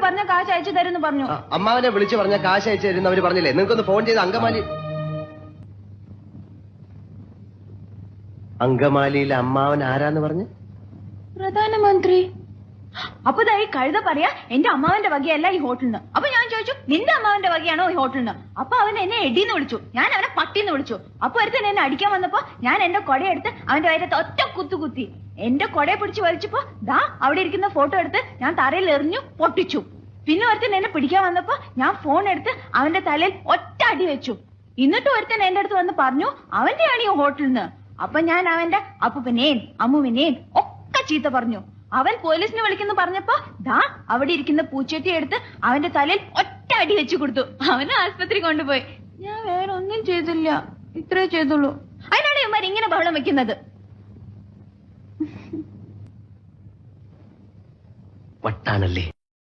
പറഞ്ഞ കാശ് അയച്ചു തരുമെന്ന് പറഞ്ഞു. അമ്മാവനെ വിളിച്ചു പറഞ്ഞ കാശ് അയച്ചു തരുന്ന അവര് പറഞ്ഞില്ലേ? നിങ്ങൾക്കൊന്ന് ഫോൺ ചെയ്ത് അങ്കമാലിയിലെ അമ്മാവൻ ആരാന്ന് പറഞ്ഞു? പ്രധാനമന്ത്രി. അപ്പൊ ഈ കഴുത പറയാ എന്റെ അമ്മാവന്റെ വകയല്ല ഈ ഹോട്ടലിന്. അപ്പൊ ഞാൻ ചോദിച്ചു നിന്റെ അമ്മാവന്റെ വകയാണോ ഈ ഹോട്ടലിന്? അപ്പൊ അവൻ എന്നെ എടീന്ന് വിളിച്ചു, ഞാൻ അവനെ പട്ടിന്ന് വിളിച്ചു. അപ്പൊ ഒരുത്തൻ എന്നെ അടിക്കാൻ വന്നപ്പോ ഞാൻ എന്റെ കൊടയെടുത്ത് അവന്റെ വയറ്റത്ത് ഒറ്റ കുത്തി. എന്റെ കൊടയെ പിടിച്ച് വലിച്ചപ്പോ ദാ അവിടെ ഇരിക്കുന്ന ഫോട്ടോ എടുത്ത് ഞാൻ തറയിൽ എറിഞ്ഞു പൊട്ടിച്ചു. പിന്നെ ഒരുത്തൻ എന്നെ പിടിക്കാൻ വന്നപ്പോ ഞാൻ ഫോൺ എടുത്ത് അവന്റെ തലയിൽ ഒറ്റ അടി വെച്ചു. എന്നിട്ട് ഒരുത്തൻ എന്റെ അടുത്ത് വന്ന് പറഞ്ഞു അവന്റെയാണ് ഈ ഹോട്ടലിന്. അപ്പൊ ഞാൻ അവന്റെ അപ്പൂപ്പനെയും അമ്മുവിനെയും ഒക്കെ ചീത്ത പറഞ്ഞു. അവൻ പോലീസിനെ വിളിക്കുന്നു പറഞ്ഞപ്പോ ദാ അവിടെ ഇരിക്കുന്ന പൂച്ചട്ടി എടുത്ത് അവന്റെ തലയിൽ ഒറ്റ അടി വെച്ചു കൊടുത്തു. അവനെ ആസ്പത്രി കൊണ്ടുപോയി. ഞാൻ വേറെ ഒന്നും ചെയ്തില്ല, ഇത്രേ ചെയ്തുള്ളൂ. അതിനാണ് ഇവന്മാർ ഇങ്ങനെ ബഹളം വെക്കുന്നത്. വട്ടാണല്ലേ?